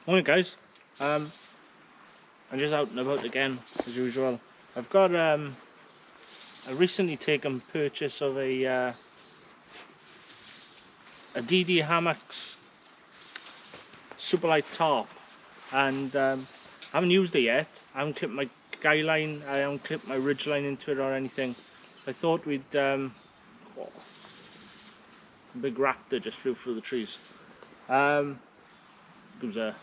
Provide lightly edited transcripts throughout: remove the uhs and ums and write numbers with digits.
Morning guys, I'm just out and about again as usual. I've got a recently taken purchase of a DD Superlight Tarp, and I haven't used it yet. I haven't clipped my guy line, I haven't clipped my ridge line into it or anything. I thought we'd a big raptor just flew through the trees. It was a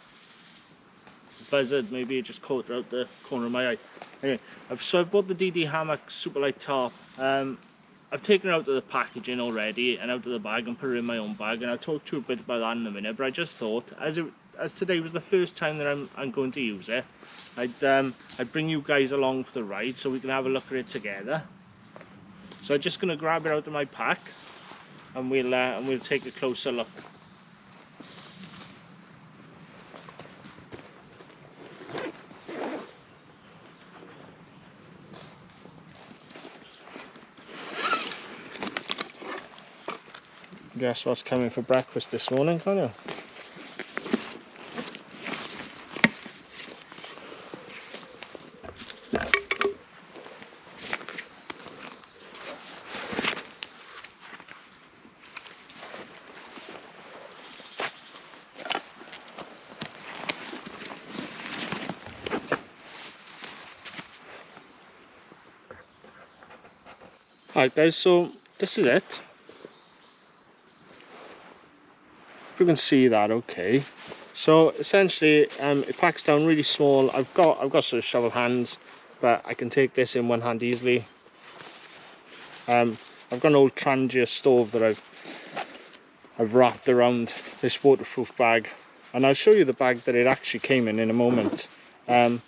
buzzard, maybe it just caught out the corner of my eye. Anyway, so I've bought the DD Superlight Tarp. I've taken it out of the packaging already and out of the bag and put it in my own bag, and I'll talk to you a bit about that in a minute. But I just thought, as today was the first time that I'm going to use it, I'd bring you guys along for the ride so we can have a look at it together. So I'm just going to grab it out of my pack and we'll take a closer look. Guess what's coming for breakfast this morning, can't you? Alright guys, so this is it. You can see that okay. So essentially it packs down really small. I've got sort of shovel hands, but I can take this in one hand easily. I've got an old Trangia stove that I've wrapped around this waterproof bag, and I'll show you the bag that it actually came in a moment. The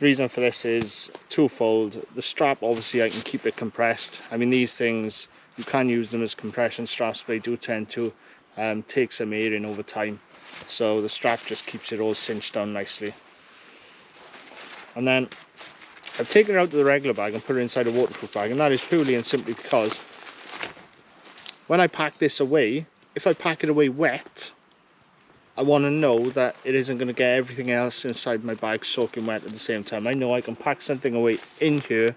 reason for this is twofold. The strap, obviously I can keep it compressed. I mean, these things, you can use them as compression straps, but they do tend to take some air in over time, so the strap just keeps it all cinched down nicely. And then I've taken it out of the regular bag and put it inside a waterproof bag, and that is purely and simply because when I pack this away, if I pack it away wet, I want to know that it isn't going to get everything else inside my bag soaking wet at the same time. I know I can pack something away in here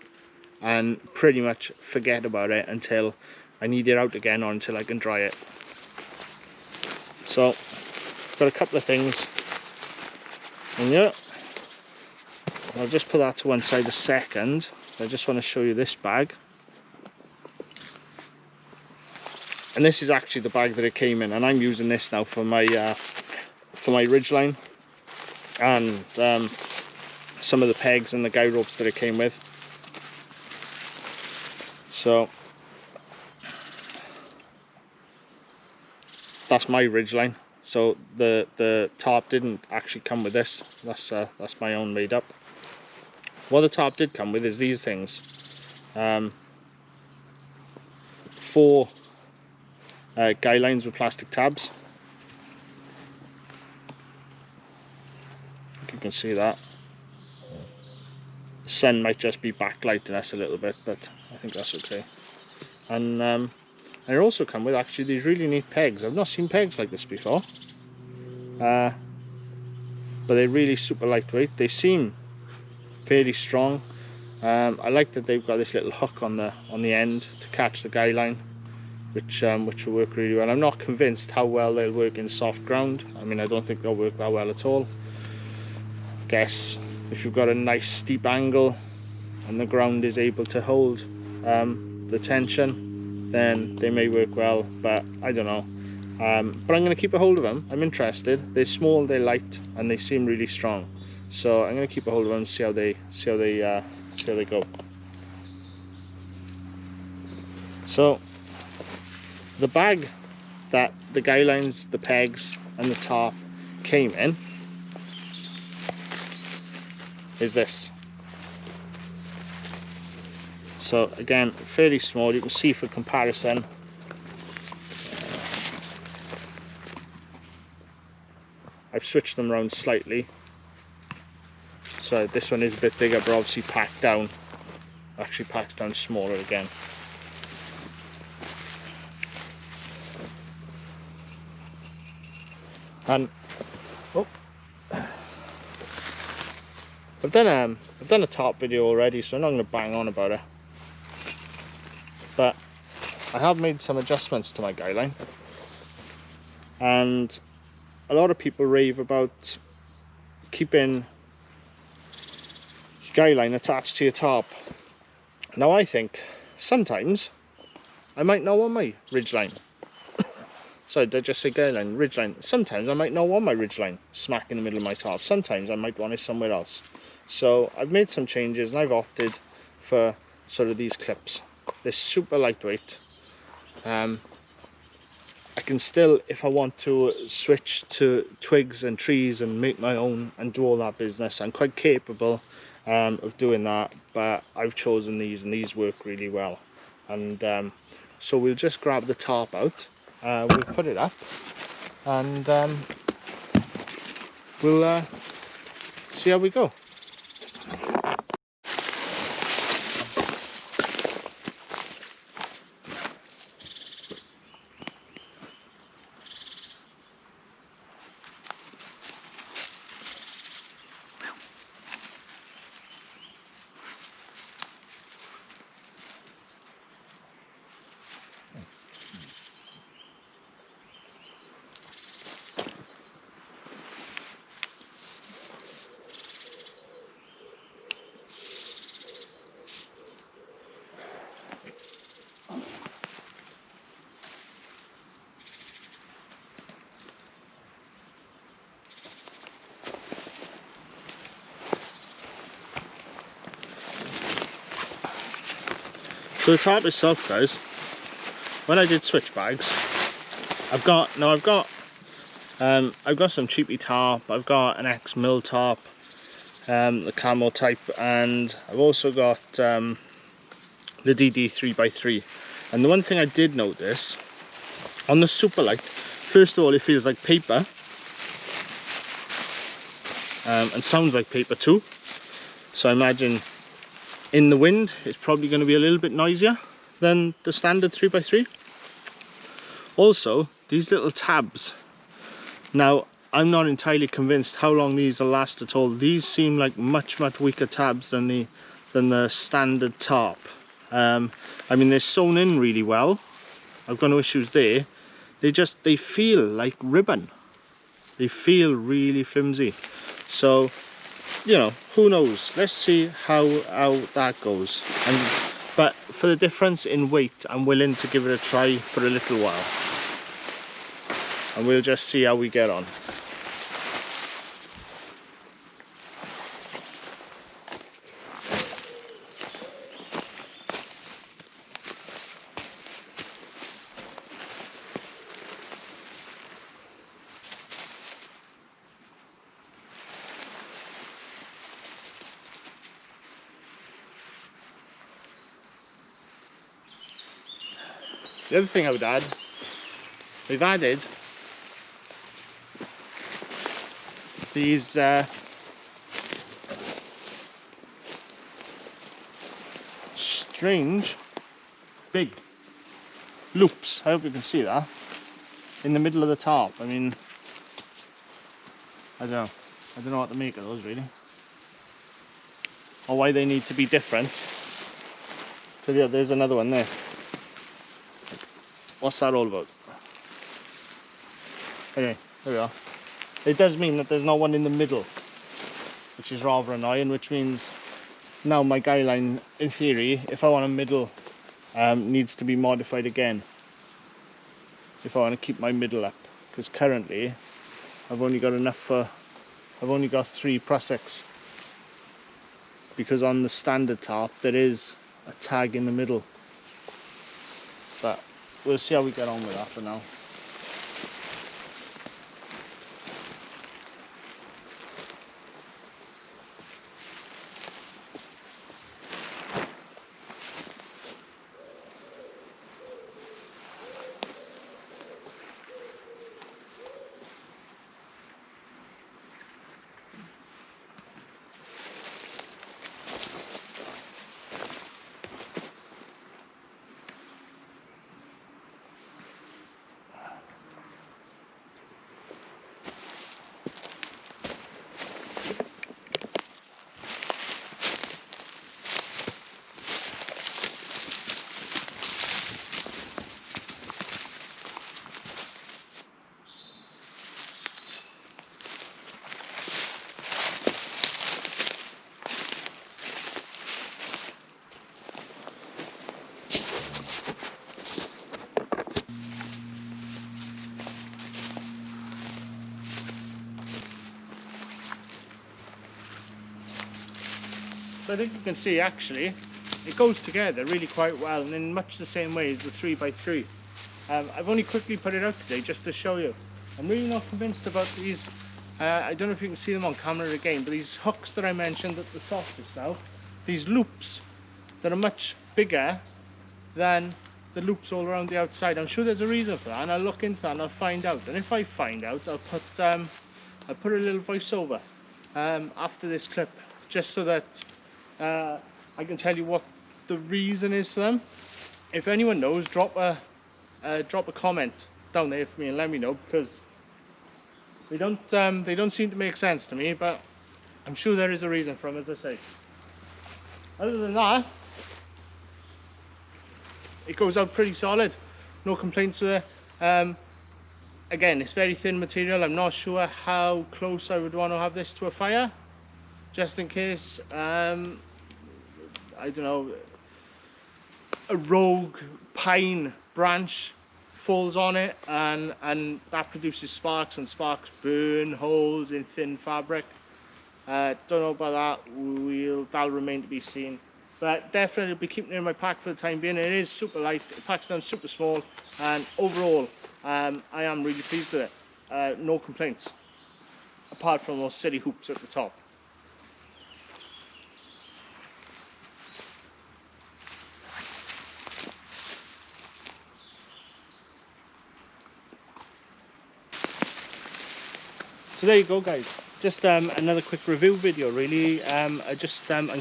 and pretty much forget about it until I need it out again, or until I can dry it. So, got a couple of things in here. I'll just put that to one side a second. I just want to show you this bag. And this is actually the bag that it came in, and I'm using this now for my ridgeline and some of the pegs and the guide ropes that it came with. So that's my ridgeline. So the tarp didn't actually come with this. That's my own made up. What the tarp did come with is these things. 4 guy lines with plastic tabs. You can see that. The sun might just be backlighting us a little bit, but I think that's okay. And it also come with actually these really neat pegs. I've not seen pegs like this before, but they're really super lightweight. They seem fairly strong. I like that they've got this little hook on the end to catch the guy line, which will work really well. I'm not convinced how well they'll work in soft ground. I mean, I don't think they'll work that well at all. I guess if you've got a nice steep angle and the ground is able to hold the tension, then they may work well, but I don't know. But I'm going to keep a hold of them. I'm interested. They're small, they're light, and they seem really strong. So I'm going to keep a hold of them and see how they go. So the bag that the guy lines, the pegs, and the tarp came in is this. So again, fairly small. You can see for comparison, I've switched them around slightly. So this one is a bit bigger, but obviously packed down, actually packs down smaller again. And I've done a top video already, so I'm not going to bang on about it. But I have made some adjustments to my guy line, and a lot of people rave about keeping your guy line attached to your tarp. Now I think sometimes I might not want my ridge line. Sorry, did I just say guy line? Ridge line. Sometimes I might not want my ridge line smack in the middle of my tarp. Sometimes I might want it somewhere else. So I've made some changes and I've opted for sort of these clips. They're super lightweight. I can still, if I want to, switch to twigs and trees and make my own and do all that business. I'm quite capable of doing that, but I've chosen these and these work really well. And so we'll just grab the tarp out, we'll put it up, and we'll see how we go. So the tarp itself, guys, when I did switch bags, I've got some cheapy tarp, I've got an X mill tarp, the camo type, and I've also got the DD 3x3. And the one thing I did notice on the Superlight, first of all, it feels like paper, and sounds like paper too. So I imagine in the wind it's probably going to be a little bit noisier than the standard 3x3. Also, these little tabs, now I'm not entirely convinced how long these will last at all. These seem like much weaker tabs than the standard tarp. I mean, they're sewn in really well, I've got no issues there. They feel like ribbon, they feel really flimsy. So, you know, who knows, let's see how that goes. But for the difference in weight, I'm willing to give it a try for a little while, and we'll just see how we get on. The other thing I would add, we've added these strange big loops. I hope you can see that in the middle of the tarp. I mean, I don't know what to make of those really, or why they need to be different. So yeah, there's another one there. What's that all about? Anyway, there we are. It does mean that there's no one in the middle, which is rather annoying, which means now my guy line, in theory, if I want a middle, needs to be modified again if I want to keep my middle up, because currently I've only got enough for, I've only got 3 prussics, because on the standard tarp there is a tag in the middle. But we'll see how we get on with that for now. So I think you can see actually it goes together really quite well, and in much the same way as the 3x3. I've only quickly put it out today just to show you. I'm really not convinced about these. I don't know if you can see them on camera again, but these hooks that I mentioned at the top just now, these loops that are much bigger than the loops all around the outside. I'm sure there's a reason for that, and I'll look into that and I'll find out. And if I find out, I'll put a little voiceover after this clip, just so that I can tell you what the reason is to them. If anyone knows, drop a comment down there for me and let me know, because they don't seem to make sense to me, but I'm sure there is a reason for them, as I say. Other than that, it goes out pretty solid, no complaints with it. Again, it's very thin material. I'm not sure how close I would want to have this to a fire, just in case I don't know, a rogue pine branch falls on it and that produces sparks, and sparks burn holes in thin fabric. Don't know about that. That'll remain to be seen, but definitely be keeping it in my pack for the time being. It is super light, it packs down super small, and overall I am really pleased with it. No complaints, apart from those silly hoops at the top. So there you go, guys. Just another quick review video, really. I'm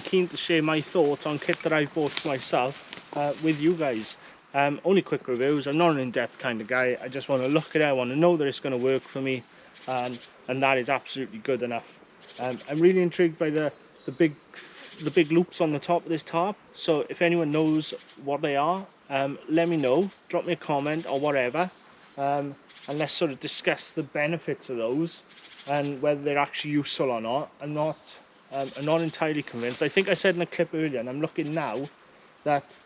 keen to share my thoughts on kit that I've bought for myself with you guys. Only quick reviews. I'm not an in-depth kind of guy. I just want to look at it. I want to know that it's going to work for me, and that is absolutely good enough. I'm really intrigued by the big loops on the top of this tarp. So if anyone knows what they are, let me know. Drop me a comment or whatever, and let's sort of discuss the benefits of those and whether they're actually useful or not. I'm not entirely convinced. I think I said in a clip earlier, and I'm looking now, that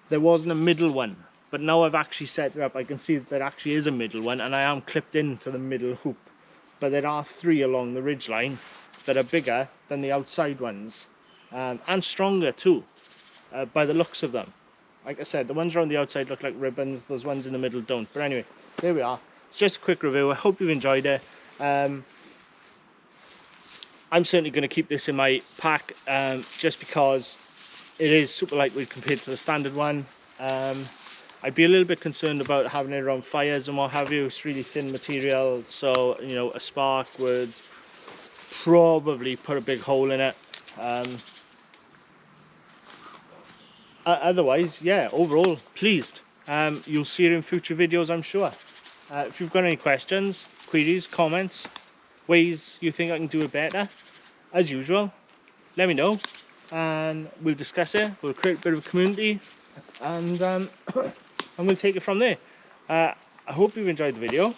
there wasn't a middle one, but now I've actually set it up, I can see that there actually is a middle one, and I am clipped into the middle hoop. But there are 3 along the ridge line that are bigger than the outside ones, and stronger too, by the looks of them. Like I said, the ones around the outside look like ribbons, those ones in the middle don't. But anyway, there we are. It's just a quick review. I hope you've enjoyed it. I'm certainly going to keep this in my pack, just because it is super lightweight compared to the standard one. I'd be a little bit concerned about having it around fires and what have you. It's really thin material, so you know, a spark would probably put a big hole in it. Otherwise, yeah, overall pleased. You'll see it in future videos, I'm sure. If you've got any questions, queries, comments, ways you think I can do it better, as usual, let me know and we'll discuss it. We'll create a bit of a community, and we'll take it from there. I hope you've enjoyed the video.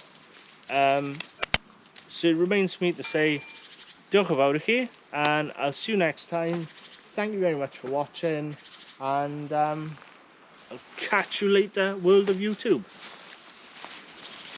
So it remains for me to say diolch yn fawr I chi, and I'll see you next time. Thank you very much for watching, and I'll catch you later, world of YouTube.